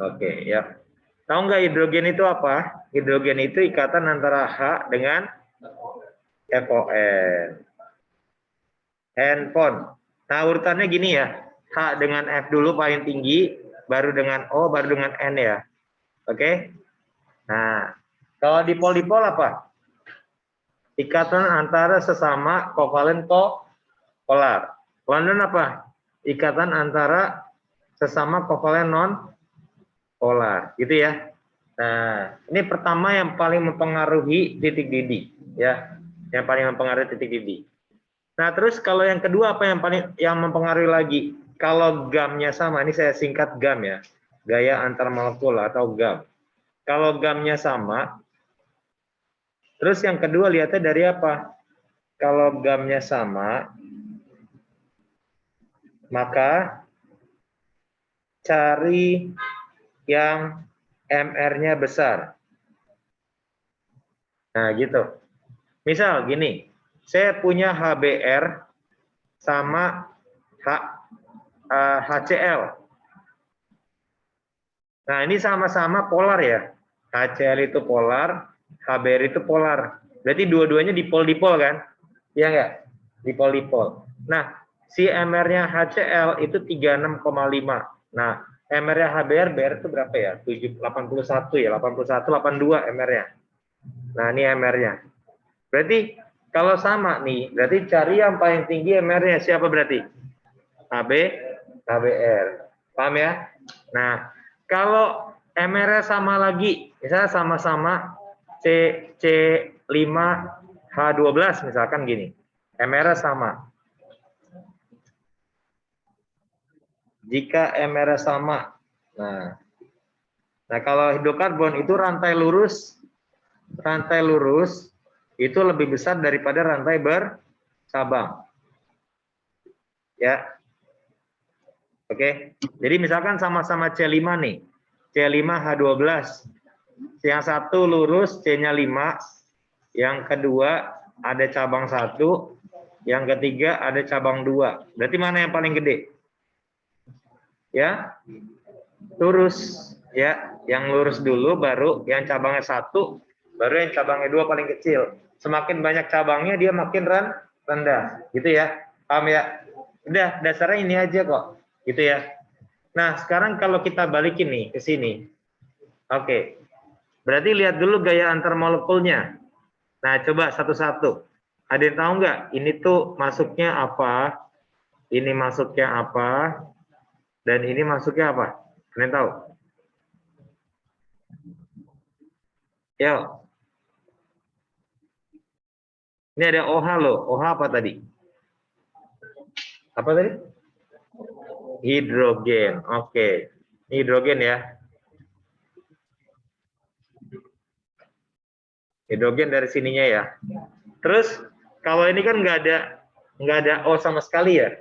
Oke, ya. Tahu nggak hidrogen itu apa? Hidrogen itu ikatan antara H dengan FON. Handphone. Nah, urutannya gini ya. H dengan F dulu paling tinggi, baru dengan O, baru dengan N ya. Oke? Nah, kalau dipol-dipol apa? Ikatan antara sesama kovalen polar. London apa? Ikatan antara sesama kovalen non polar, gitu ya. Nah, ini pertama yang paling mempengaruhi titik didih, ya. Yang paling mempengaruhi titik didih. Nah, terus kalau yang kedua apa yang mempengaruhi lagi? Kalau gamnya sama, ini saya singkat gam ya. Gaya antar molekul atau gam. Kalau gamnya sama, terus yang kedua lihatnya dari apa? Kalau gamnya sama, maka cari yang MR-nya besar. Nah, gitu. Misal gini, saya punya HBr sama HCl. Nah, ini sama-sama polar ya. HCl itu polar, HBr itu polar. Berarti dua-duanya dipol-dipol kan? Iya nggak? Dipol-dipol. Nah, si MR-nya HCl itu 36,5. Nah, MR-nya HBr, BR itu berapa ya? 81 ya, 81, 82 MR-nya. Nah, ini MR-nya. Berarti kalau sama nih, berarti cari yang paling tinggi MR-nya siapa berarti? HBr. Paham ya? Nah, kalau MR-nya sama lagi, misalnya sama-sama C5H12 misalkan gini. MR-nya sama. Jika MR-nya sama. Nah, kalau hidrokarbon itu rantai lurus itu lebih besar daripada rantai bercabang. Ya. Oke. Jadi misalkan sama-sama C5 nih. C5H12. Yang satu lurus C-nya 5, yang kedua ada cabang 1, yang ketiga ada cabang 2. Berarti mana yang paling gede? Ya. Lurus, ya. Yang lurus dulu baru yang cabangnya 1, baru yang cabangnya 2 paling kecil. Semakin banyak cabangnya dia makin rendah, gitu ya. Paham ya? Udah, dasarnya ini aja kok. Gitu ya. Nah, sekarang kalau kita balikin nih ke sini. Oke. Berarti lihat dulu gaya antar molekulnya. Nah, coba satu-satu. Ada yang tahu nggak? Ini tuh masuknya apa? Ini masuknya apa? Dan ini masuknya apa? Ada yang tahu? Yo. Ini ada OH loh. OH apa tadi? Apa tadi? Hidrogen. Oke. Hidrogen ya. Hidrogen dari sininya ya. Terus kalau ini kan nggak ada O sama sekali ya.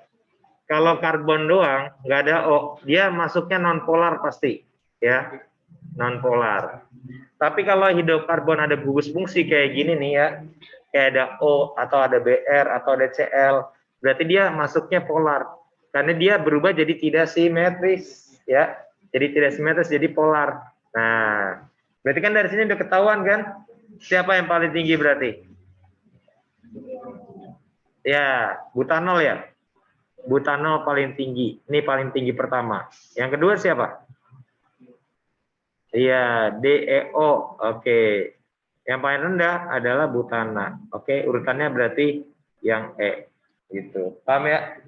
Kalau karbon doang nggak ada O, dia masuknya non polar pasti, ya, non polar. Tapi kalau hidrokarbon ada gugus fungsi kayak gini nih ya, kayak ada O atau ada Br atau ada Cl, berarti dia masuknya polar. Karena dia berubah jadi tidak simetris, ya, jadi tidak simetris jadi polar. Nah, berarti kan dari sini udah ketahuan kan, siapa yang paling tinggi berarti? Ya, butanol ya. Butanol paling tinggi. Ini paling tinggi pertama. Yang kedua siapa? Iya, DEO. Oke. Yang paling rendah adalah butana. Oke, urutannya berarti yang E. Gitu. Paham ya?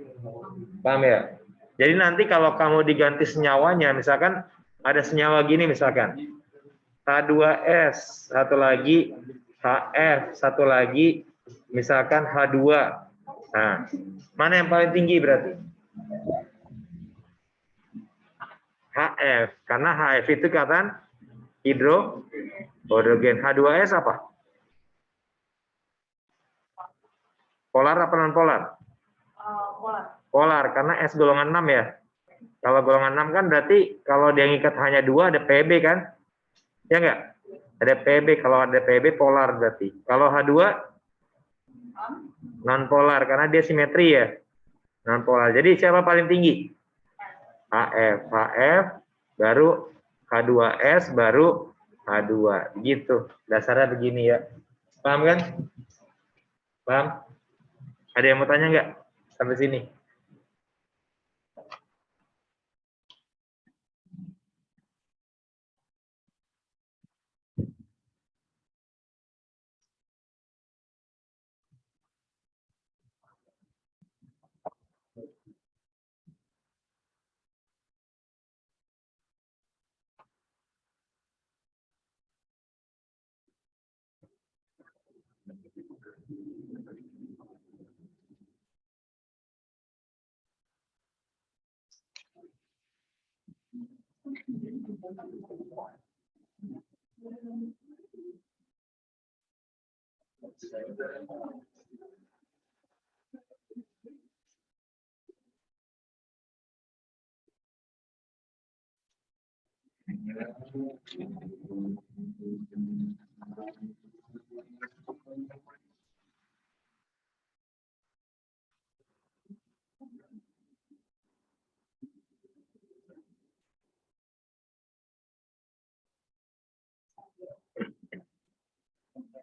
Paham ya? Jadi nanti kalau kamu diganti senyawanya, misalkan ada senyawa gini misalkan. H2S, satu lagi HF, satu lagi misalkan H2. Nah, mana yang paling tinggi berarti? HF, karena HF itu ikatan hidrogen. H2S apa? Polar apa non polar? Polar. Polar, karena S golongan 6 ya. Kalau golongan 6 kan berarti kalau dia ngikat hanya 2 ada PB kan? Ya enggak? Ada PB, kalau ada PB polar berarti. Kalau H2 non polar karena dia simetri ya. Non polar. Jadi siapa paling tinggi? HF baru H2S baru H2. Gitu. Dasarnya begini ya. Paham kan? Paham? Ada yang mau tanya nggak? Sampai sini.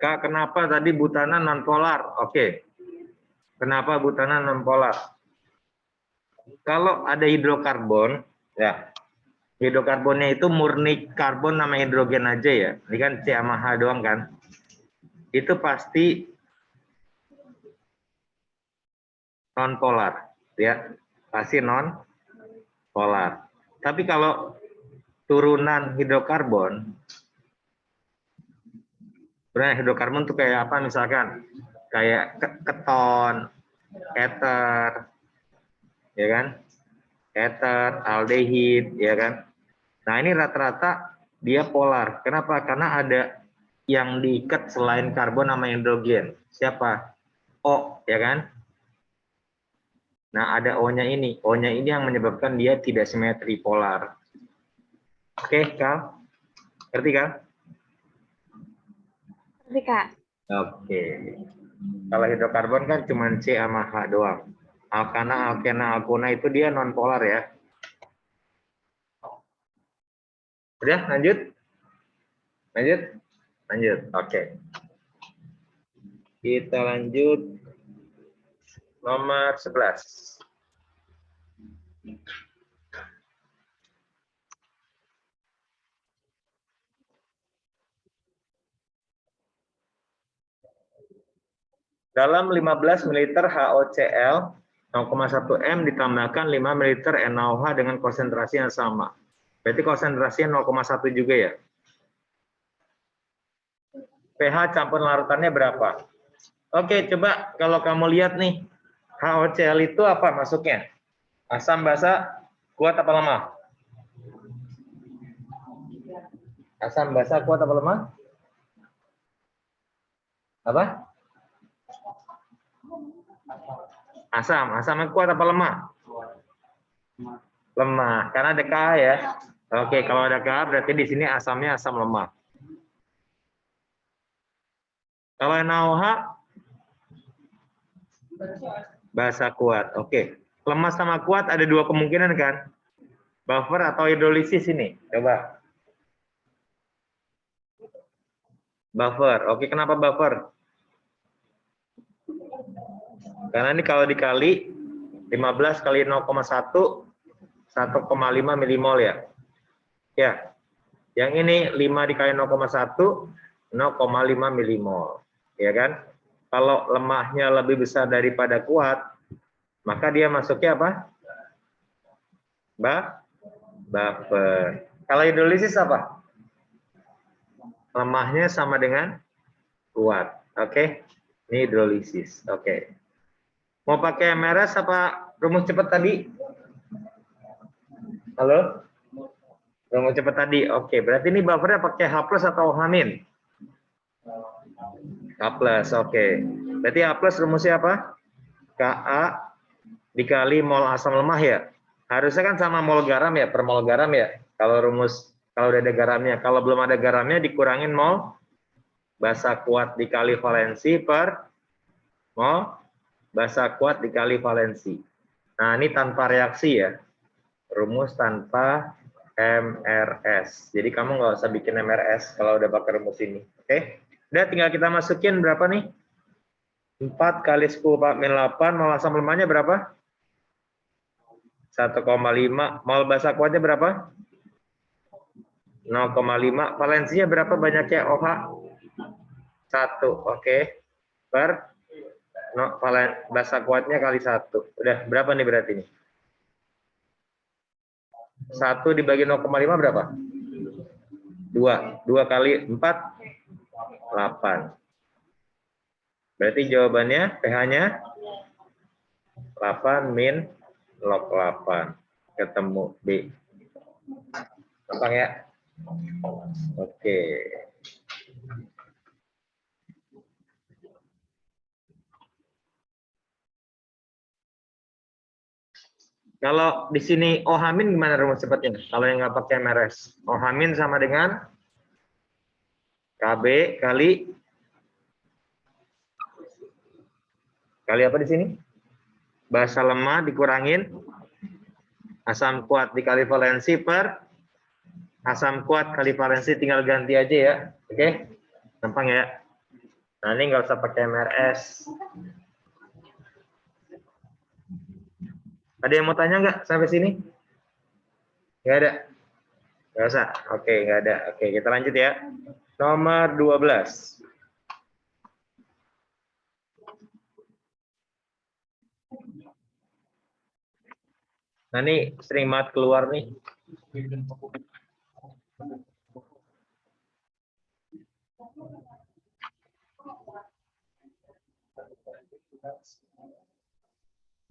Kak, kenapa tadi butana non polar? Oke. Kenapa butana non polar? Kalau ada hidrokarbon, ya. Hidrokarbonnya itu murni karbon sama hidrogen aja ya. Ini kan C sama H doang kan. Itu pasti non polar, ya. Pasti non polar. Tapi kalau turunan hidrokarbon, hidrokarbon itu kayak apa misalkan? Kayak keton, ether, ya kan? Ether, aldehid, ya kan? Nah, ini rata-rata dia polar. Kenapa? Karena ada yang diikat selain karbon sama hidrogen. Siapa? O, ya kan? Nah, ada O-nya ini. O-nya ini yang menyebabkan dia tidak simetri polar. Oke, Kak? Ngerti, Kak? Ngerti, Kak. Oke. Kalau hidrokarbon kan cuma C sama H doang. Alkana, alkena, alkona itu dia non polar ya. Udah, lanjut? Lanjut? Lanjut, oke. Kita lanjut nomor 11. Dalam 15 ml HOCl 0,1 M ditambahkan 5 ml NaOH dengan konsentrasi yang sama. Berarti konsentrasinya 0,1 juga ya. pH campur larutannya berapa? Oke, coba kalau kamu lihat nih, HOCl itu apa masuknya? Asam basa kuat apa lemah? Asam basa kuat apa lemah? Apa? Asam kuat apa lemah? Lemah, karena ada K ya. Oke, kalau ada K berarti di sini asamnya asam lemah. Kalau NaOH basa kuat. Oke. Lemah sama kuat ada dua kemungkinan kan? Buffer atau hidrolisis ini. Coba. Buffer. Oke, kenapa buffer? Karena ini kalau dikali 15 kali 0,1 1,5 milimol ya. Ya. Yang ini 5 dikali 0,1 0,5 milimol. Ya kan? Kalau lemahnya lebih besar daripada kuat, maka dia masuknya apa? Buffer. Kalau hidrolisis apa? Lemahnya sama dengan kuat. Oke. Ini hidrolisis. Oke. Mau pakai MRS apa rumus cepat tadi? Halo? Rumus cepat tadi. Oke, berarti ini buffernya pakai H+ atau H-? H+, oke. Berarti H+ rumusnya apa? Ka dikali mol asam lemah ya. Harusnya kan sama mol garam ya, per mol garam ya. Kalau rumus, kalau udah ada garamnya. Kalau belum ada garamnya dikurangin mol basa kuat dikali valensi per mol basa kuat dikali valensi. Nah, ini tanpa reaksi ya. Rumus tanpa MRS. Jadi kamu nggak usah bikin MRS kalau udah pakai rumus ini. Oke? Udah tinggal kita masukin berapa nih? 4 kali 10 min 8, mol asam lemahnya berapa? 1,5. Mol basa kuatnya berapa? 0,5. Valensinya berapa banyaknya OH? 1. Oke. Per basa kuatnya kali 1. Udah, berapa nih berarti nih? 1 dibagi 0,5 berapa? 2. 2 kali 4, 8. Berarti jawabannya pH-nya 8 min log 8. Ketemu B. Gampang ya? Oke. Kalau di sini OH min gimana rumus cepatnya? Kalau yang nggak pakai MRS. OH min sama dengan KB kali apa di sini? Basa lemah dikurangin asam kuat dikali valensi per asam kuat kali valensi, tinggal ganti aja ya. Oke? Gampang ya? Nah, ini nggak usah pakai MRS. Ada yang mau tanya nggak sampai sini? Nggak ada? Nggak usah? Oke, nggak ada. Oke, kita lanjut ya. Nomor 12. Nah, ini sering banget keluar nih.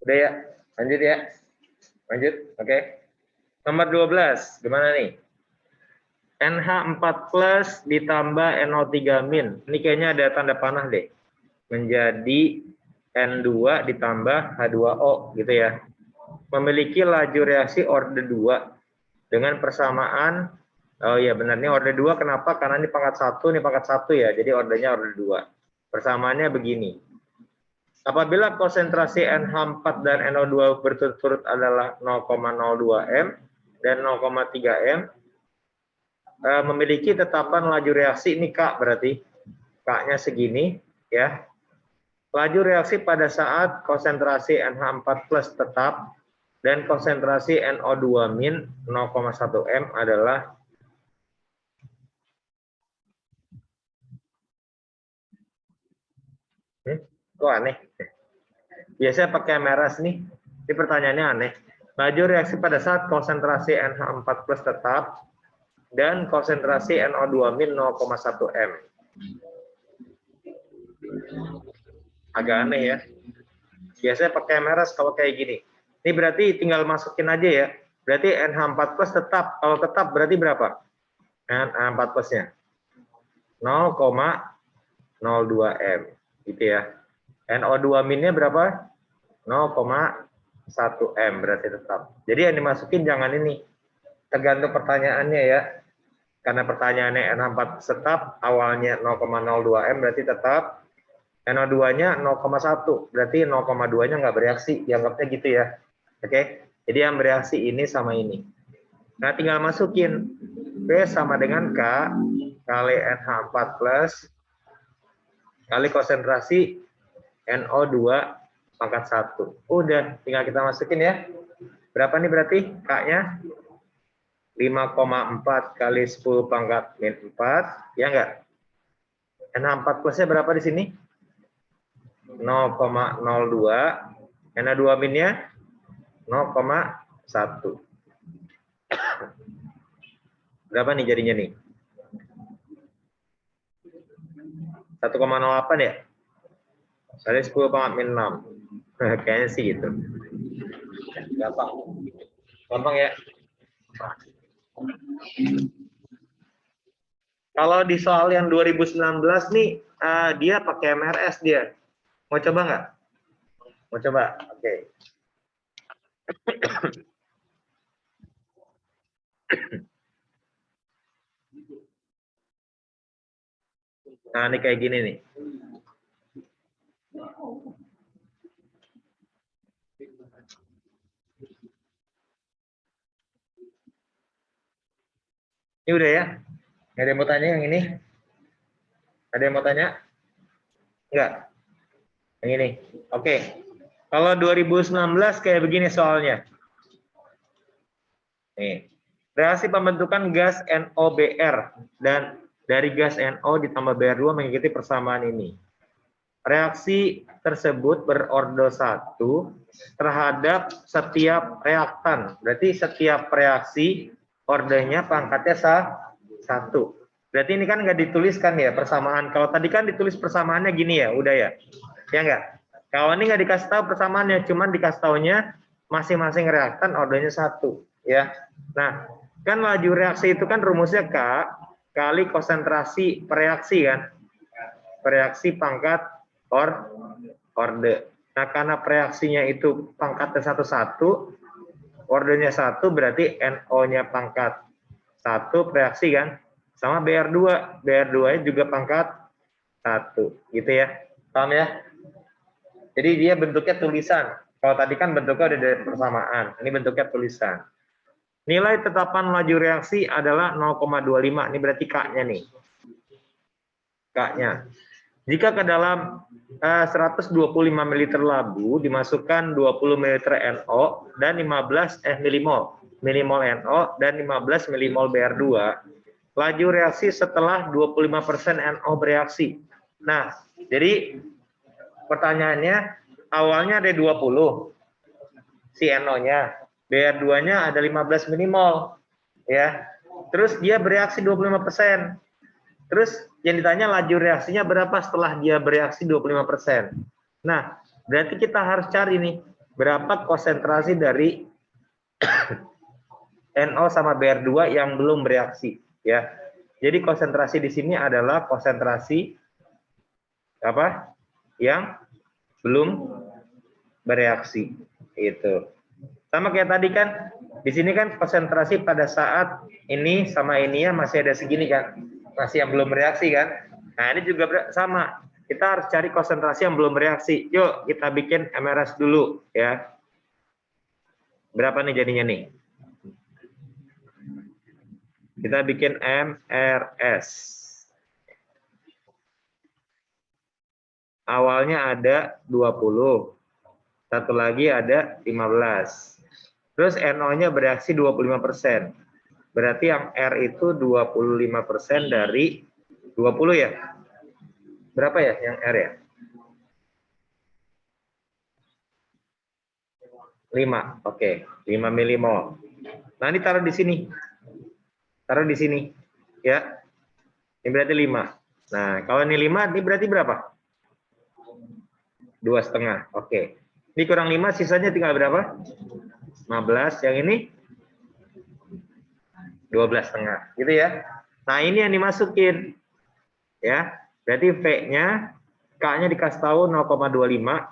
Udah ya? Lanjut ya? Lanjut? Oke. Nomor 12. Gimana nih? NH4 plus ditambah NO3 min. Ini kayaknya ada tanda panah deh. Menjadi N2 ditambah H2O gitu ya. Memiliki laju reaksi orde 2 dengan persamaan, oh iya benar, ini orde 2 kenapa? Karena ini pangkat 1, ini pangkat 1 ya, jadi ordenya orde 2. Persamaannya begini. Apabila konsentrasi NH4 dan NO2 berturut-turut adalah 0,02 m dan 0,3 m, memiliki tetapan laju reaksi, ini K berarti, K-nya segini ya. Laju reaksi pada saat konsentrasi NH4 plus tetap dan konsentrasi NO2 min 0,1 m adalah kok aneh? Biasanya pakai MRS nih. Ini pertanyaannya aneh. Laju reaksi pada saat konsentrasi NH4 plus tetap dan konsentrasi NO2 min 0,1 m. Agak aneh ya. Biasanya pakai MRS kalau kayak gini. Ini berarti tinggal masukin aja ya. Berarti NH4 plus tetap. Kalau tetap berarti berapa? NH4 plusnya 0,02 m. Gitu ya. NO2 minnya berapa? 0,1 m berarti tetap. Jadi yang dimasukin jangan ini. Tergantung pertanyaannya ya. Karena pertanyaannya NH4 tetap, awalnya 0,02 m berarti tetap. NO2-nya 0,1, berarti 0,2-nya nggak bereaksi, dianggapnya gitu ya. Oke, jadi yang bereaksi ini sama ini. Nah, tinggal masukin P sama dengan K kali NH4 plus kali konsentrasi NO2 pangkat 1. Udah, tinggal kita masukin ya. Berapa nih berarti K-nya? 5,4 kali 10 pangkat min 4, ya enggak? NH4 plusnya berapa di sini? 0,02, NO2 minnya 0,1. Berapa nih jadinya nih? 1,08 ya? Kali 10 pangkat min 6. Kayaknya sih gitu. Gampang. Gampang ya? Kalau di soal yang 2019 nih, dia pakai MRS dia. Mau coba nggak? Mau coba? Oke. Nah, ini kayak gini nih. Ini udah ya? Nggak ada yang mau tanya yang ini? Ada yang mau tanya? Enggak? Yang ini. Oke. Kalau 2019 kayak begini soalnya. Nih. Reaksi pembentukan gas NOBr dan dari gas NO ditambah Br2 mengikuti persamaan ini. Reaksi tersebut berordo 1 terhadap setiap reaktan. Berarti setiap reaksi ordernya pangkatnya 1. Berarti ini kan nggak dituliskan ya persamaan. Kalau tadi kan ditulis persamaannya gini ya, udah ya? Ya nggak? Kalau ini nggak dikasih tahu persamaannya, cuman dikasih taunya masing-masing reaktan ordernya 1. Ya. Nah, kan laju reaksi itu kan rumusnya K kali konsentrasi reaksi kan? Reaksi pangkat orde. Nah, karena reaksinya itu pangkatnya 1-1, ordernya 1 berarti NO-nya pangkat 1 reaksi kan? Sama BR2. BR2-nya juga pangkat 1. Gitu ya. Paham ya? Jadi dia bentuknya tulisan. Kalau tadi kan bentuknya udah dari persamaan. Ini bentuknya tulisan. Nilai tetapan laju reaksi adalah 0,25. Ini berarti K-nya nih. K-nya. Jika ke dalam 125 ml labu dimasukkan 20 ml NO dan 15 milimol NO dan 15 milimol Br2, laju reaksi setelah 25% NO bereaksi. Nah, jadi pertanyaannya awalnya ada 20 si NO-nya, Br2-nya ada 15 milimol ya. Terus dia bereaksi 25%. Terus yang ditanya laju reaksinya berapa setelah dia bereaksi 25%. Nah, berarti kita harus cari nih berapa konsentrasi dari NO sama Br2 yang belum bereaksi ya. Jadi konsentrasi di sini adalah konsentrasi apa? Yang belum bereaksi. Itu. Sama kayak tadi kan, di sini kan konsentrasi pada saat ini sama ininya masih ada segini kan. Masih yang belum bereaksi kan. Nah, ini juga sama. Kita harus cari konsentrasi yang belum bereaksi. Yuk, kita bikin MRS dulu ya. Berapa nih jadinya nih? Kita bikin MRS. Awalnya ada 20. Satu lagi ada 15. Terus NO-nya bereaksi 25%. Berarti yang R itu 25% dari 20 ya? Berapa ya yang R ya? 5. Oke, 5 milimol. Nah, ini taruh di sini. Taruh di sini. Ya. Ini berarti 5. Nah, kalau ini 5, ini berarti berapa? 2,5. Oke. Ini kurang 5, sisanya tinggal berapa? 15. Yang ini 12,5. Gitu ya. Nah, ini yang dimasukin. Ya. Berarti V-nya, K-nya dikasih tahu 0,25.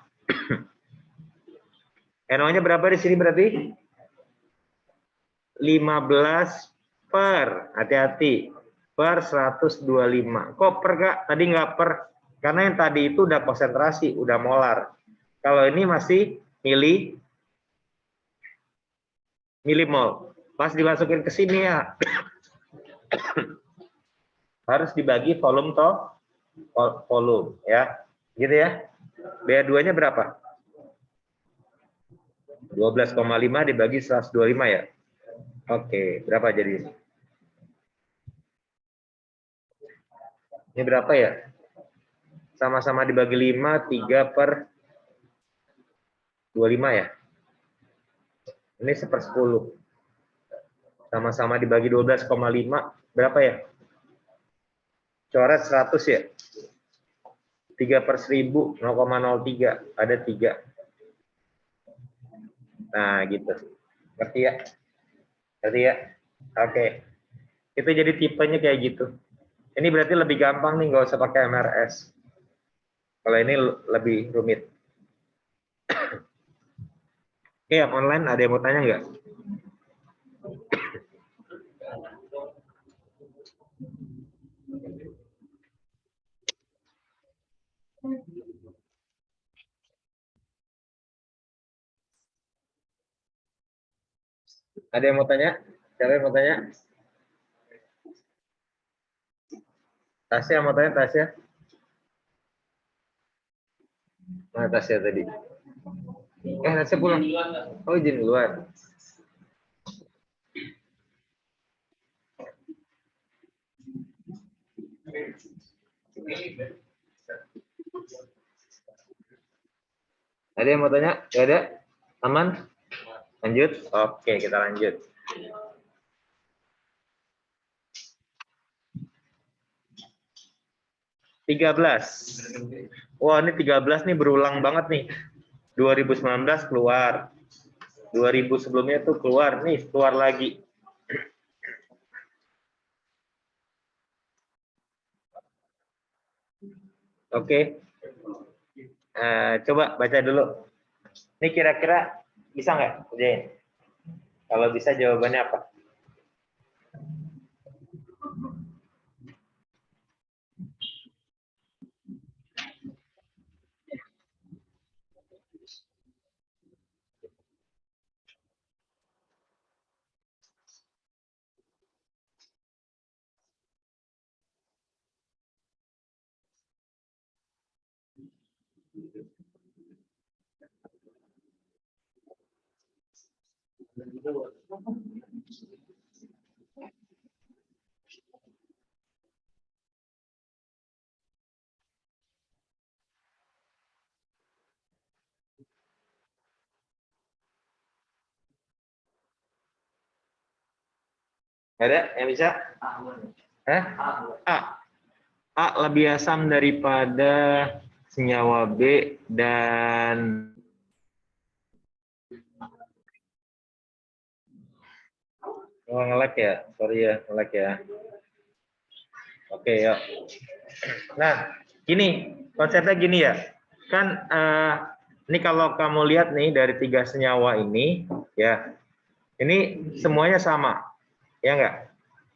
NO-nya berapa di sini berarti? 15 per, hati-hati, per 125. Kok per Kak? Tadi nggak per. Karena yang tadi itu udah konsentrasi, udah molar. Kalau ini masih milimol. Pas dimasukin ke sini ya, harus dibagi volume volume ya. Gitu ya. BR2-nya berapa? 12,5 dibagi 125 ya. Oke, berapa jadi? Ini berapa ya? Sama-sama dibagi 5, 3 per 25 ya. Ini 1/10. Sama-sama dibagi 12,5. Berapa ya? Coret 100 ya? 3 per 1000, 0,03. Ada 3. Nah, gitu. Ngerti ya? Ngerti ya? Oke. Itu jadi tipenya kayak gitu. Ini berarti lebih gampang nih, nggak usah pakai MRS. Kalau ini lebih rumit. Oke, yang online ada yang mau tanya nggak? Ada yang mau tanya? Siapa yang mau tanya? Tasya mau tanya Tasya? Mana Tasya tadi? Tasya pulang. Oh izin duluan. Ada yang mau tanya? Gak ada? Aman? Lanjut? Oke, kita lanjut. Wah, ini 13 nih berulang banget nih. 2019 keluar. 2000 sebelumnya tuh keluar. Nih, keluar lagi. Oke. Coba baca dulu. Ini kira-kira bisa nggak kerjain? Kalau bisa jawabannya apa? Ada yang bisa? A. A lebih asam daripada senyawa B dan nge-lag ya, sorry ya, nge-lag ya. Oke, yuk. Nah, gini, konsepnya gini ya. Kan ini kalau kamu lihat nih dari 3 senyawa ini, ya, ini semuanya sama, ya enggak?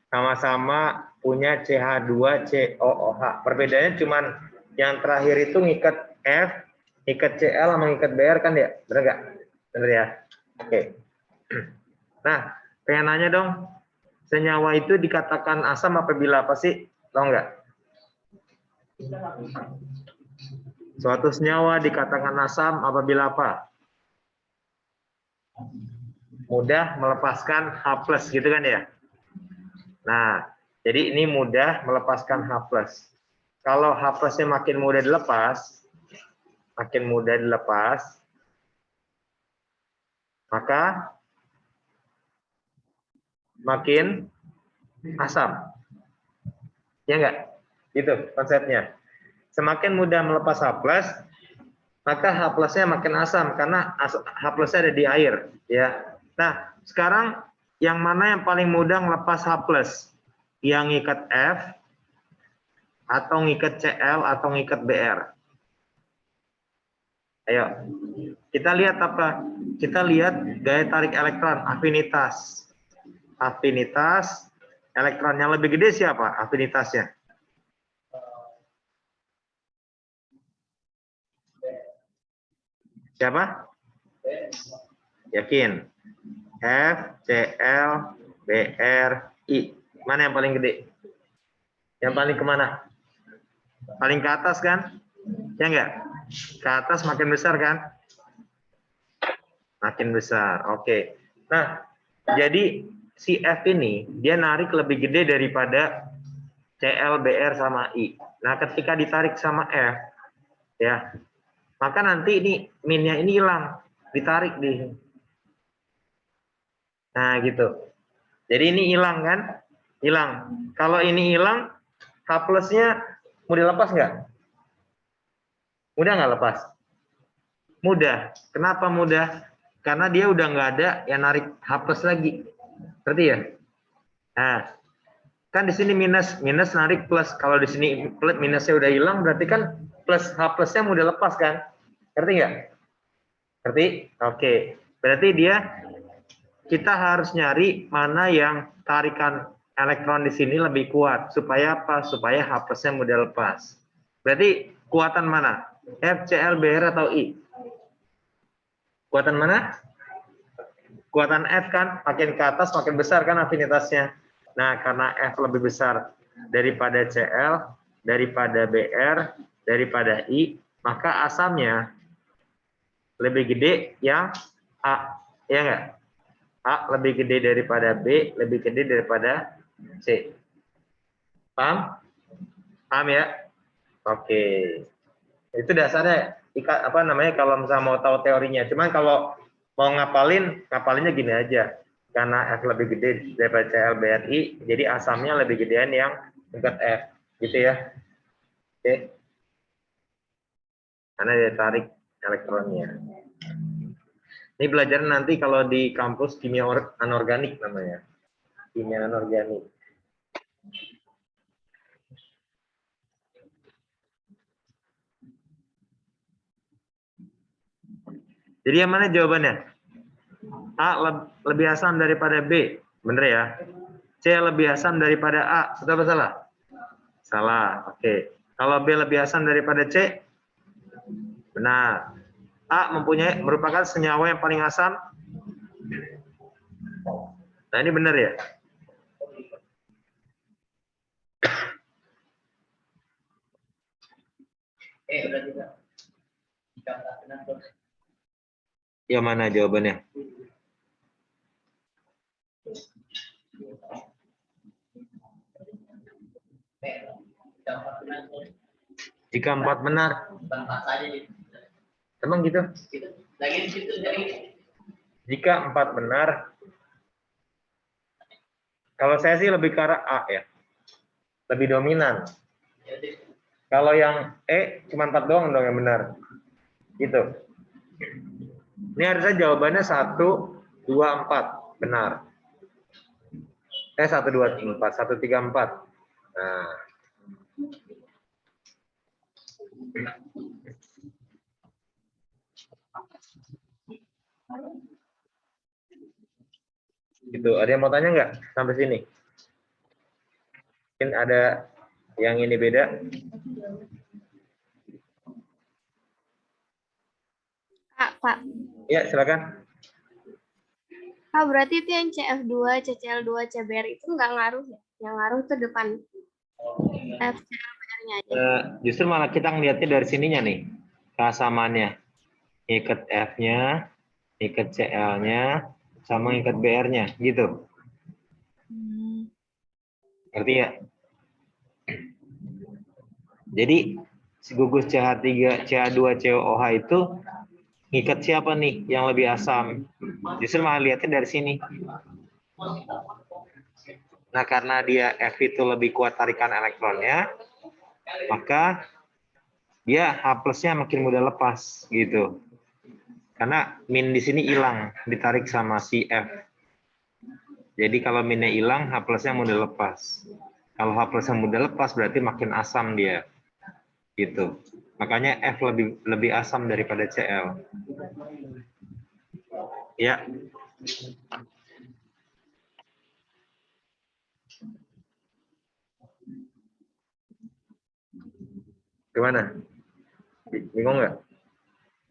Sama-sama punya CH2COOH. Perbedaannya cuman yang terakhir itu ngikat F, ngikat Cl sama ngikat Br kan ya? Bener nggak? Bener ya? Oke. Nah, pengen nanya dong, senyawa itu dikatakan asam apabila apa sih? Tahu nggak? Suatu senyawa dikatakan asam apabila apa? Mudah melepaskan H+, gitu kan ya? Nah, jadi ini mudah melepaskan H+. Kalau H+-nya makin mudah dilepas, maka makin asam. Ya enggak? Gitu konsepnya. Semakin mudah melepas H+, maka H+-nya makin asam karena H+-nya ada di air, ya. Nah, sekarang yang mana yang paling mudah melepas H+? Yang ngikat F atau ngikat Cl atau ngikat Br? Ayo. Kita lihat apa? Kita lihat gaya tarik elektron, afinitas. Afinitas elektron yang lebih gede siapa? Afinitasnya. Siapa? Yakin? F, Cl, Br, I. Mana yang paling gede? Yang paling kemana? Paling ke atas kan? Ya enggak? Ke atas makin besar kan? Makin besar. Oke. Nah, jadi si F ini dia narik lebih gede daripada Cl, Br sama I. Nah, ketika ditarik sama F, ya, maka nanti ini minnya ini hilang, ditarik di. Nah, gitu. Jadi ini hilang kan? Hilang. Kalau ini hilang, H+-nya mau dilepas nggak? Mudah nggak lepas? Mudah. Kenapa mudah? Karena dia udah nggak ada yang narik H+ lagi. Berarti ya? Nah, kan di sini minus narik plus. Kalau di sini plus minusnya udah hilang, berarti kan plus H+-nya udah lepas kan? Ngerti nggak? Ngerti? Oke. Berarti dia kita harus nyari mana yang tarikan elektron di sini lebih kuat. Supaya apa? Supaya H+-nya mudah lepas. Berarti kuatan mana? F, Cl, Br atau I? Kuatan mana? Kuatan F kan, makin ke atas makin besar kan afinitasnya. Nah, karena F lebih besar daripada Cl, daripada BR, daripada I, maka asamnya lebih gede yang A. Ya enggak? A lebih gede daripada B, lebih gede daripada C. Paham? Paham ya? Oke. Itu dasarnya apa namanya kalau misalnya mau tahu teorinya. Cuman kalau mau ngapalinnya gini aja. Karena F lebih gede daripada CL BRI, jadi asamnya lebih gedean yang dekat F. Gitu ya. Oke. Karena dia tarik elektronnya. Ini belajar nanti kalau di kampus kimia anorganik namanya. Kimia anorganik. Jadi yang mana jawabannya? A lebih asam daripada B. Bener ya? C lebih asam daripada A. Betul apa salah? Salah. Oke. Kalau B lebih asam daripada C? Benar. A merupakan senyawa yang paling asam. Nah, ini benar ya? Ya mana jawabannya? Jika 4 benar. Emang gitu? Jika 4 benar, kalau saya sih lebih ke arah A ya. Lebih dominan. Kalau yang E cuma 4 doang dong yang benar. Gitu. Ini harusnya jawabannya 1, 2, 4. Benar. 1, 2, 4. 1, 3, 4. Nah. Gitu. Ada yang mau tanya nggak sampai sini? Mungkin ada yang ini beda? Pak. Ya, silakan. Pak, berarti itu yang CF2, CCl2, CBr itu nggak ngaruh ya? Yang ngaruh itu depan FCl-nya aja. Justru malah kita ngeliatnya dari sininya nih. Kesamaannya. Ikat F-nya, ikat CL-nya, sama ikat BR-nya. Gitu. Ngerti ya? Jadi, gugus CH3, CH2, COOH itu ngikat siapa nih yang lebih asam? Justru malah lihatnya dari sini. Nah, karena dia F itu lebih kuat tarikan elektronnya, maka dia H plusnya makin mudah lepas gitu. Karena min di sini hilang, ditarik sama si F. Jadi kalau minnya hilang, H plusnya mudah lepas. Kalau H plusnya mudah lepas, berarti makin asam dia. Gitu. Makanya F lebih asam daripada Cl. Ya. Gimana? Bingung nggak?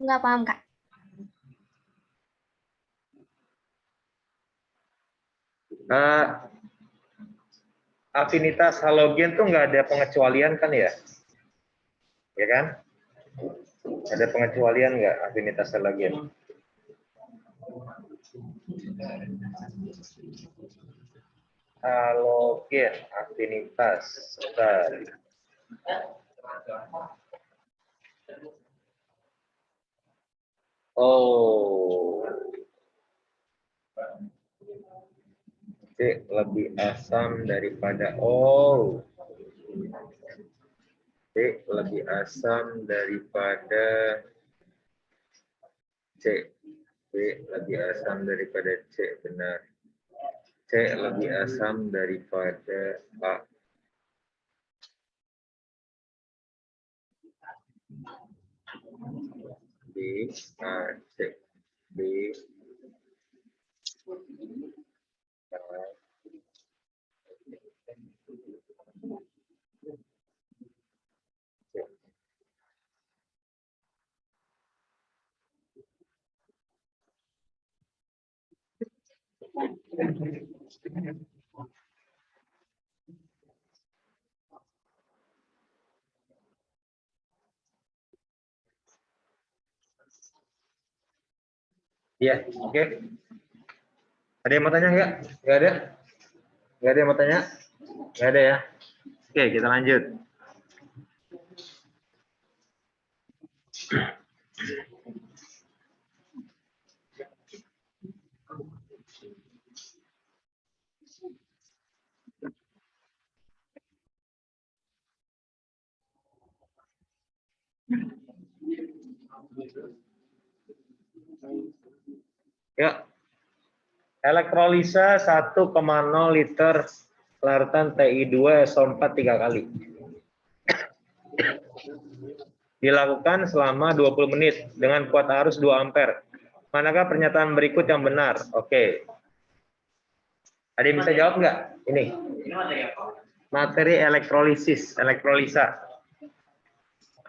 Nggak paham, Kak. Afinitas halogen tuh nggak ada pengecualian kan ya? Ya kan? Ada pengecualian nggak afinitas halogen? Halogen, afinitas. Bentar. Oh. C lebih asam daripada C lebih asam daripada C. C lebih asam daripada C, benar. C lebih asam daripada A. B, A, C. B, A, C. Iya, oke. Ada yang mau tanya nggak? Nggak ada? Nggak ada yang mau tanya? Nggak ada ya? Oke, kita lanjut. Ya, elektrolisa 1,0 liter larutan Ti2 SO4 3 kali. Dilakukan selama 20 menit dengan kuat arus 2 ampere. Manakah pernyataan berikut yang benar? Oke. Ada yang bisa jawab nggak? Ini. Materi elektrolisis, elektrolisa.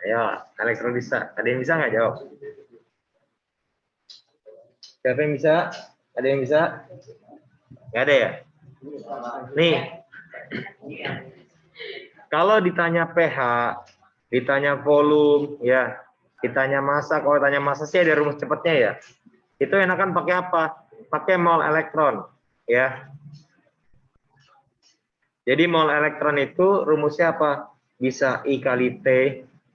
Ya, elektrolisa. Ada yang bisa nggak jawab? Siapa yang bisa? Ada yang bisa? Nggak ada ya? Nih. Kalau ditanya pH, ditanya volume, ya, ditanya massa. Kalau ditanya massa sih ada rumus cepatnya ya. Itu enakan pakai apa? Pakai mol elektron, ya. Jadi mol elektron itu rumusnya apa? Bisa I kali T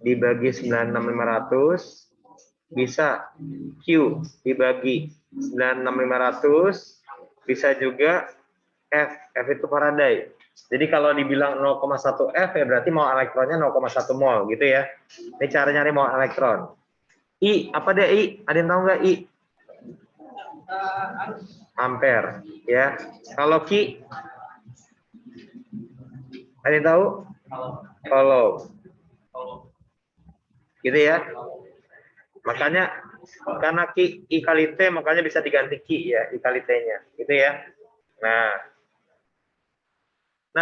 dibagi 96500, bisa Q dibagi 96500, bisa juga F. F itu Faraday. Jadi kalau dibilang 0,1 F ya berarti mol elektronnya 0,1 mol gitu ya. Ini cara nyari mol elektron. I, apa deh I? Ada yang tahu nggak I? Ampere, ya. Kalau Q? Ada yang tahu? Kalau. Gitu ya. Makanya karena I kali T makanya bisa diganti Q ya, I kali T-nya. Gitu ya. Nah,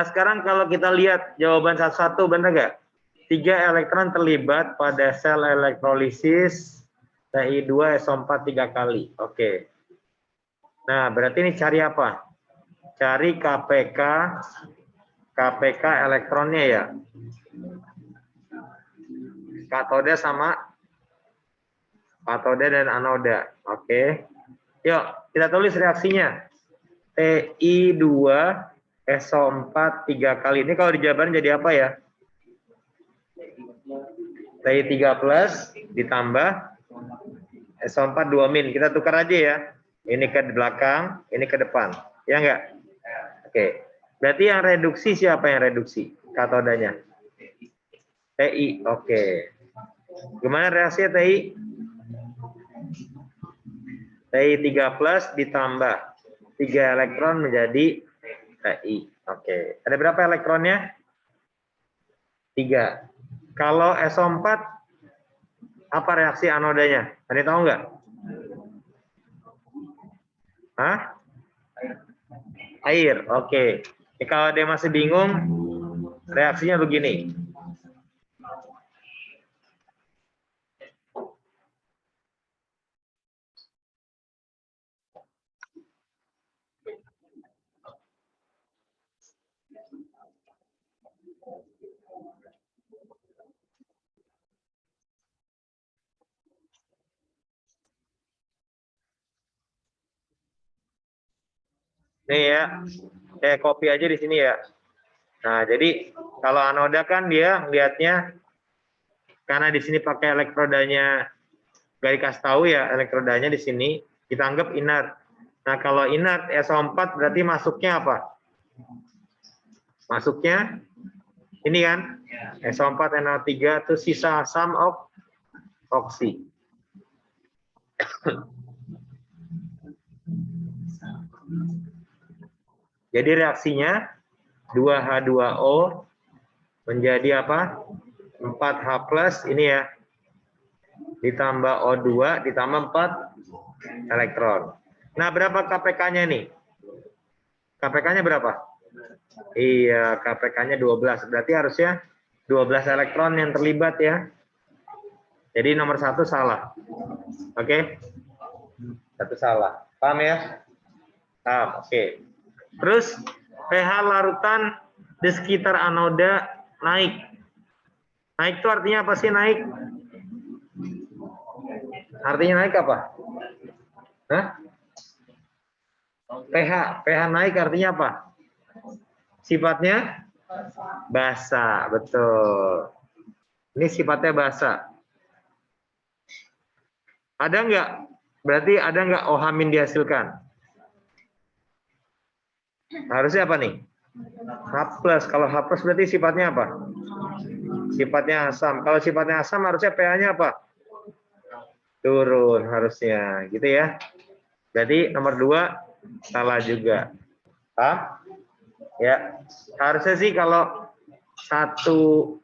sekarang kalau kita lihat jawaban satu-satu, benar nggak? 3 elektron terlibat pada sel elektrolisis Ti2 SO4 3 kali. Oke. Nah, berarti ini cari apa? Cari KPK elektronnya ya. Katode sama katode dan anoda. Oke. Yuk, kita tulis reaksinya. Ti2 SO4 3 kali. Ini kalau dijabarin jadi apa ya? Ti3 plus ditambah SO4 2 min. Kita tukar aja ya. Ini ke belakang, ini ke depan. Ya enggak? Oke. Berarti yang reduksi siapa yang reduksi? Katodanya. Ti. Oke. Gimana reaksinya Ti? Ti3 plus ditambah 3 elektron menjadi Ti. Oke. Ada berapa elektronnya? 3. Kalau SO4, apa reaksi anodanya? Ada tahu nggak? Hah? Air. Oke. Kalau dia masih bingung, reaksinya begini. Nih ya, kayak kopi aja di sini ya. Nah, jadi kalau anoda kan dia lihatnya karena di sini pakai elektrodanya, gak dikasih tahu ya elektrodanya di sini, kita anggap inert. Nah, kalau inert SO4 berarti masuknya apa? Masuknya ini kan, SO4 NO3 itu sisa sum of oksi. Jadi reaksinya 2H2O menjadi apa? 4H plus ini ya. Ditambah O2 ditambah 4 elektron. Nah, berapa KPK-nya nih? KPK-nya berapa? Iya, KPK-nya 12. Berarti harusnya 12 elektron yang terlibat ya. Jadi nomor 1 salah. Oke? 1 salah. Paham ya? Paham. Oke. Terus pH larutan di sekitar anoda naik. Naik itu artinya apa sih naik? Artinya naik apa? Hah? pH naik artinya apa? Sifatnya basa, betul. Ini sifatnya basa. Ada nggak? Berarti ada nggak OH- dihasilkan? Harusnya apa nih? H+. Kalau H+ berarti sifatnya apa? Sifatnya asam. Kalau sifatnya asam harusnya pH-nya apa? Turun harusnya, gitu ya. Berarti nomor 2 salah juga. Paham? Ya, harusnya sih kalau satu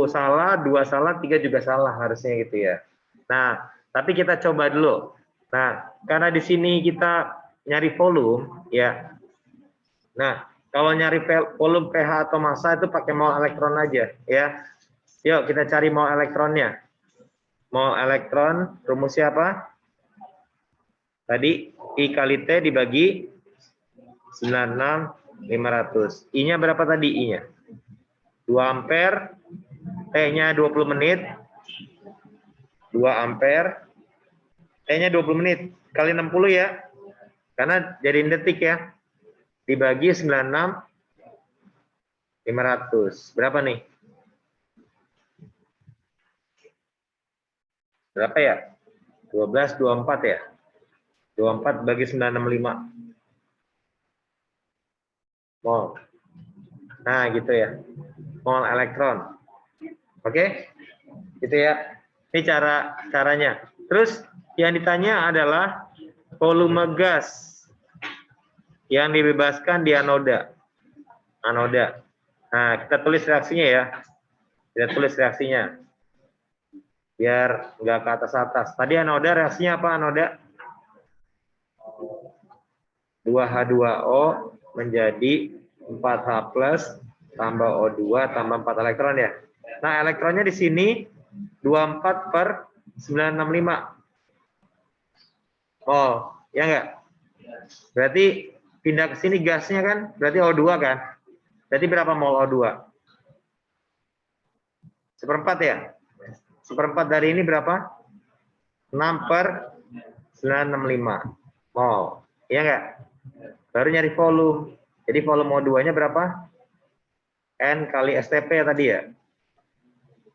salah, 2 salah, 3 juga salah harusnya gitu ya. Nah, tapi kita coba dulu. Nah, karena di sini kita nyari volume, ya. Nah, kalau nyari volume, pH atau massa itu pakai mol elektron aja, ya. Yuk kita cari mol elektronnya. Mol elektron rumusnya apa? Tadi I kali T dibagi 96.500. I-nya berapa tadi I-nya? 2 ampere. T-nya 20 menit. 2 ampere. T-nya 20 menit. Kali 60 ya. Karena jadiin detik ya. Dibagi 96.500. Berapa nih? Berapa ya? 12, 24 ya? 24 bagi 965. Mol. Nah, gitu ya. Mol elektron. Oke? Gitu ya. Ini caranya. Terus yang ditanya adalah volume gas yang dibebaskan di anoda. Anoda. Nah, kita tulis reaksinya ya. Kita tulis reaksinya. Biar nggak ke atas-atas. Tadi anoda reaksinya apa anoda? 2H2O menjadi 4H+ tambah O2 tambah 4 elektron ya. Nah, elektronnya di sini 24/965. Oh, ya enggak? Berarti pindah ke sini gasnya kan? Berarti O2 kan? Berarti berapa mol O2? Seperempat ya? Seperempat dari ini berapa? 6/965 mol. Iya enggak? Baru nyari volume. Jadi volume O2-nya berapa? N kali STP ya tadi ya?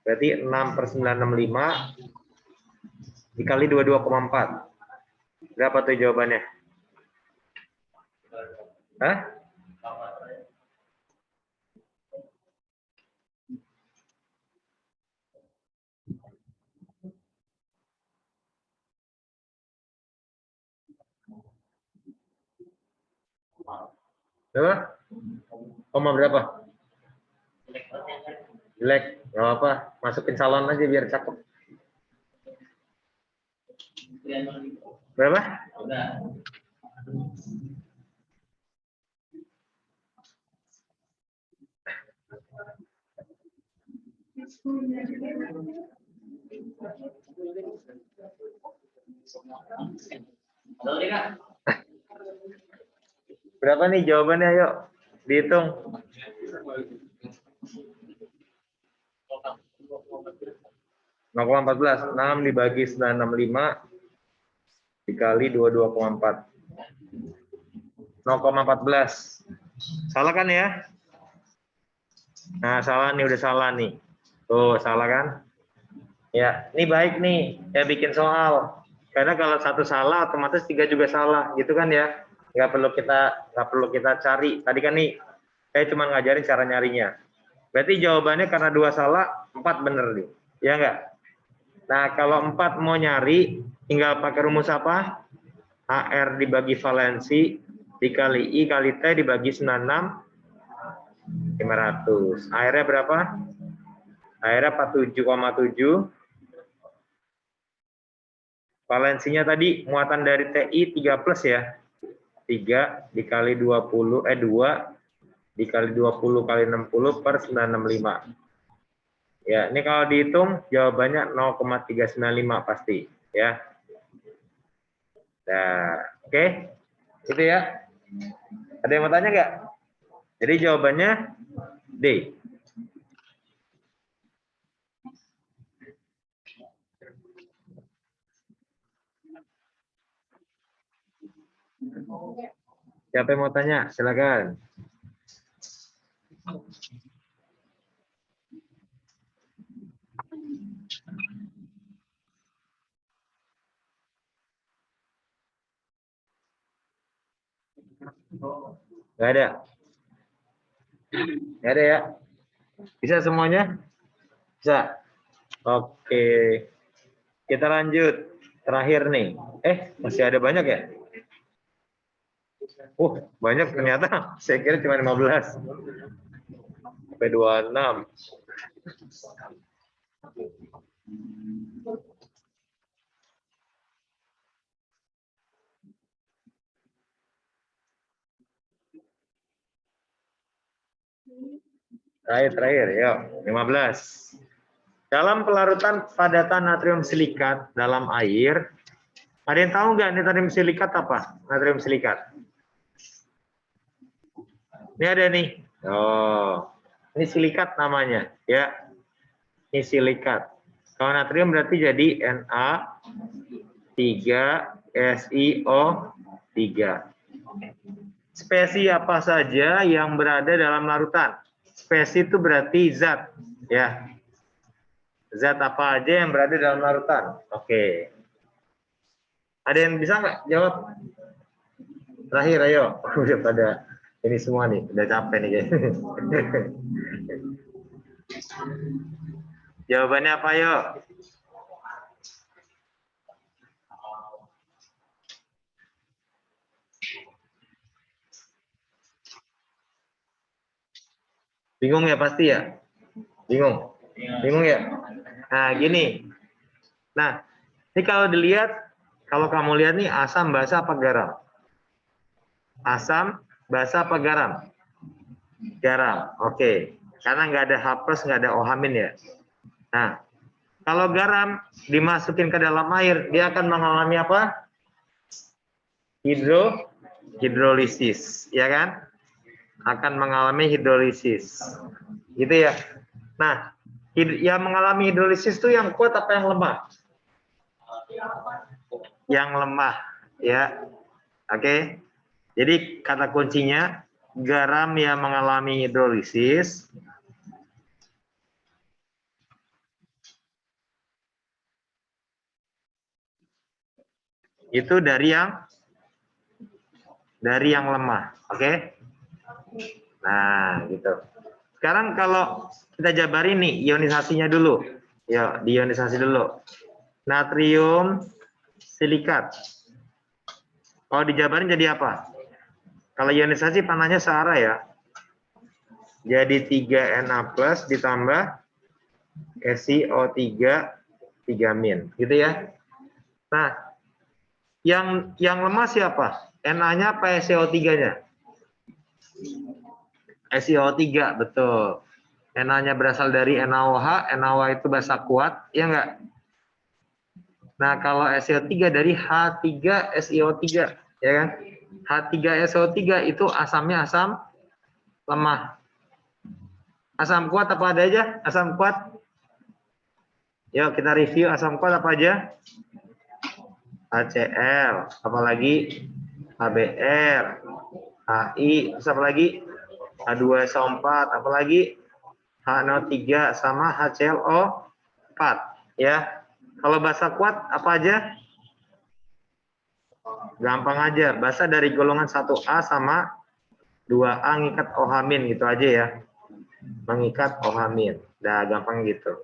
Berarti 6/965 dikali 22,4. Berapa tuh jawabannya? Hah? Berapa? Koma berapa? Jelek. Gak apa-apa. Masukin salon aja biar cakep. Berapa? Berapa nih jawabannya? Ayo dihitung. 0,14. 6 dibagi 965 dikali 22,4. 0,14. Salah kan ya? Nah, salah nih, udah salah nih. Tuh, salah kan? Ya, ini baik nih, ya bikin soal. Karena kalau satu salah, otomatis 3 juga salah, gitu kan ya? Nggak perlu kita cari. Tadi kan nih, saya cuma ngajarin cara nyarinya. Berarti jawabannya karena 2 salah, 4 bener nih. Ya nggak? Nah, kalau 4 mau nyari, tinggal pakai rumus apa? HR dibagi valensi dikali I kali T dibagi 96.500. Akhirnya berapa? Akhirnya 47,7. Valensinya tadi muatan dari TI 3+ ya. 3 dikali 20, 2 dikali 20 kali 60/965. Ya, ini kalau dihitung jawabannya 0,395 pasti ya. Nah, oke. Itu ya. Ada yang mau tanya nggak? Jadi jawabannya D. Siapa yang mau tanya? Silakan. Nggak ada? Nggak ada ya? Bisa semuanya? Bisa? Oke. Kita lanjut. Terakhir nih. Masih ada banyak ya? Banyak ternyata. Saya kira cuma 15. Sampai 26. Terakhir, yuk. 15. Dalam pelarutan padatan natrium silikat dalam air, ada yang tahu nggak natrium silikat apa? Natrium silikat. Ini ada nih. Ini silikat namanya, ya. Ini silikat. Kalau natrium berarti jadi Na3SiO3. Spesies apa saja yang berada dalam larutan? Spesies itu berarti zat, ya. Zat apa aja yang berada dalam larutan? Oke. Ada yang bisa nggak jawab? Terakhir, ayo. Udah pada ini semua nih, udah capek nih kayaknya. Jawabannya apa, yuk? Bingung ya pasti ya? Bingung? Bingung ya? Nah, gini. Nah, ini kalau dilihat, kalau kamu lihat nih asam, basa, apa garam? Asam, basa, apa garam? Garam, oke. Karena nggak ada H+, nggak ada OH- ya. Nah, kalau garam dimasukin ke dalam air, dia akan mengalami apa? Hidrolisis, ya kan? Akan mengalami hidrolisis. Gitu ya. Nah, yang mengalami hidrolisis itu yang kuat apa yang lemah? Yang lemah, ya. Oke. Jadi kata kuncinya garam yang mengalami hidrolisis itu dari yang lemah, oke? Nah, gitu. Sekarang kalau kita jabarin nih ionisasinya dulu. Ya, diionisasi dulu. Natrium silikat. Kalau dijabarin jadi apa? Kalau ionisasi panahnya searah ya. Jadi 3Na+ ditambah SiO3 3-, gitu ya. Nah, yang lemah siapa? Na-nya apa SiO3-nya? SiO3, betul. Na-nya berasal dari NaOH, NaOH itu basa kuat, ya enggak? Nah, kalau SiO3 dari H3SiO3, ya kan? H3SiO3 itu asamnya asam lemah. Asam kuat apa ada aja? Asam kuat. Yuk kita review asam kuat apa aja? HCl, apalagi HBr, HI, terus apa lagi? H2SO4, apalagi HNO3 sama HClO4, ya. Kalau basa kuat apa aja? Gampang aja, basa dari golongan 1A sama 2A ngikat OH- gitu aja ya. Mengikat OH-. Nah, gampang gitu.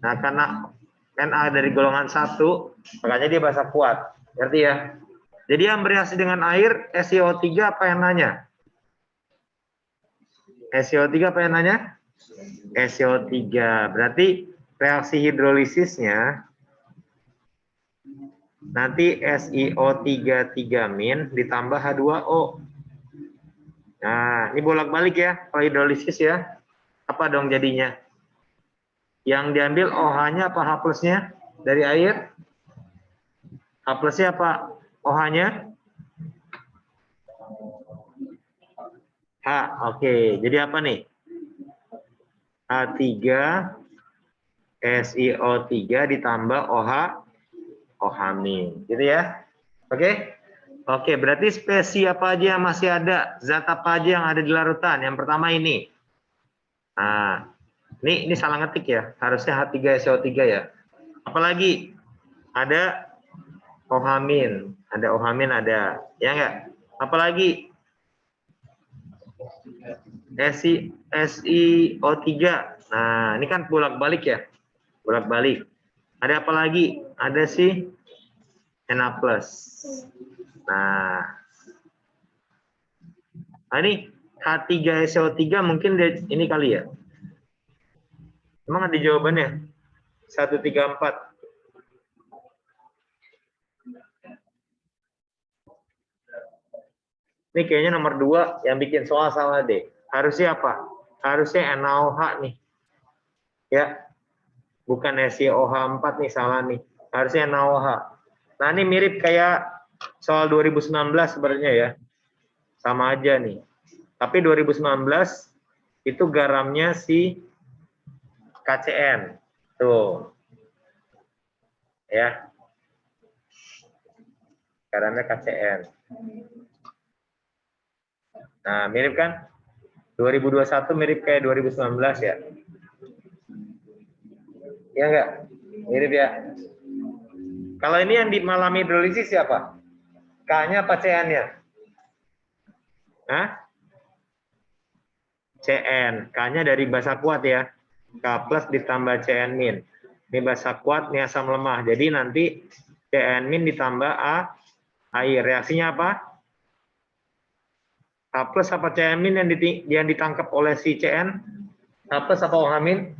Nah, karena Na dari golongan 1, makanya dia basa kuat. Ngerti ya? Jadi yang bereaksi dengan air, SiO3 apa yang nanya? SiO3 apa yang nanya? SiO3. Berarti reaksi hidrolisisnya nanti SiO3 3- ditambah H2O. Nah, ini bolak-balik ya, kalau hidrolisis ya. Apa dong jadinya? Yang diambil OH-nya apa H+-nya dari air? H+-nya apa OH-nya? H, oke. Jadi apa nih? H3 SiO3 ditambah OH, gitu ya. Oke? Oke, berarti spesies apa aja yang masih ada? Zat apa aja yang ada di larutan? Yang pertama ini. Nah, ini salah ngetik ya. Harusnya H3SO3 ya. Apalagi? Ada ohamin. Ada ohamin ada. Ya enggak? Apalagi? SiO3. Nah, ini kan bolak-balik ya. Bolak-balik. Ada apa lagi? Ada si Na+. Nah, ini H3SO3 mungkin ini kali ya. Emang ada jawabannya? 1, 3, 4. Ini kayaknya nomor 2 yang bikin soal salah deh. Harusnya apa? Harusnya NaOH nih. Ya, bukan SiOH4 nih, salah nih. Harusnya NaOH. Nah, ini mirip kayak soal 2019 sebenarnya ya. Sama aja nih. Tapi 2019 itu garamnya si KCN. Tuh. Ya. Garamnya KCN. Nah, mirip kan? 2021 mirip kayak 2019 ya. Ya enggak? Mirip ya. Kalau ini yang di malam hidrolisis siapa? K-nya apa CN-nya? Hah? CN. K-nya dari basa kuat ya. K plus ditambah CN min. Ini basa kuat, ini asam lemah. Jadi nanti CN min ditambah air. Reaksinya apa? H plus apa CN min yang ditangkap oleh si CN? H plus apa OH min?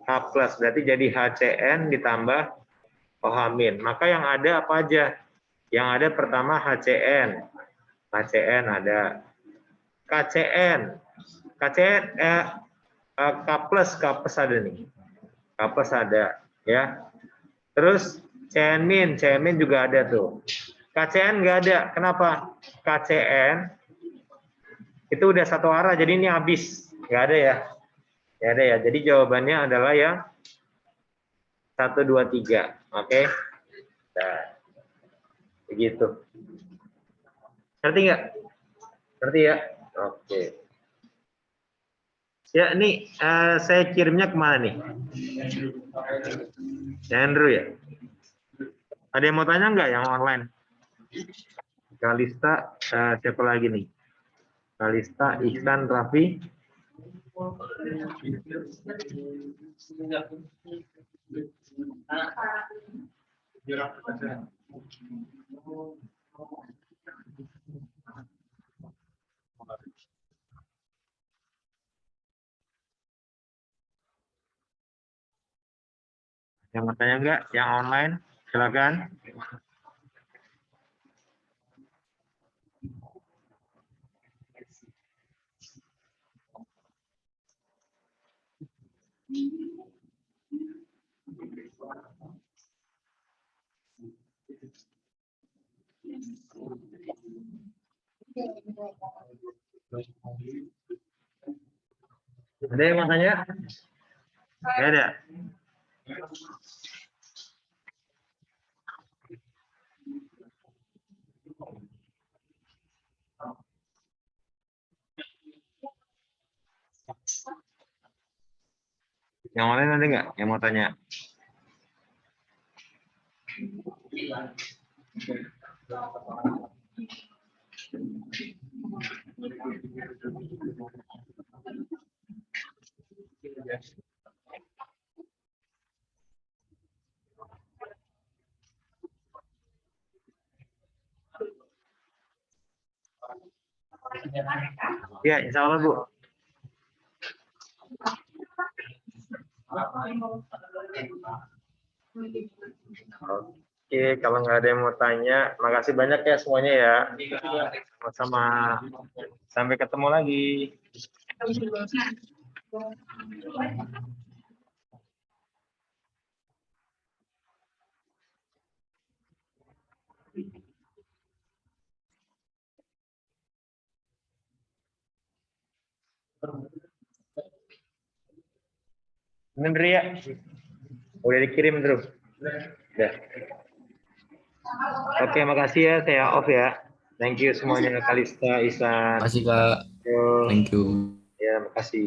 H plus. Berarti jadi HCN ditambah OH min. Maka yang ada apa aja? Yang ada pertama HCN. HCN ada. KCN. KCN K plus ada nih. K plus ada ya. Terus CN min juga ada tuh. KCN nggak ada. Kenapa? KCN itu udah satu arah, jadi ini habis. Nggak ada ya. Nggak ada ya. Jadi jawabannya adalah yang 1, 2, 3. Oke. Nah, begitu. Ngerti nggak? Ngerti ya? Oke. Ya, ini saya kirimnya kemana nih? Andrew ya? Ada yang mau tanya nggak yang online? Kalista, siapa lagi nih? Kalista, Ihsan, Raffi. Yang mau tanya nggak? Yang online, silakan. Ada yang mau tanya? Nggak ada. Yang online ada nggak yang mau tanya? Ya, insya Allah Bu. Oke, kalau nggak ada yang mau tanya, makasih banyak ya semuanya ya. Sama-sama. Sampai ketemu lagi. Bener ya? Udah dikirim terus. Udah. Oke, makasih ya. Saya off ya. Thank you semuanya, Kalista, Isan. Makasih Kak. Yo, Thank you. ya, makasih.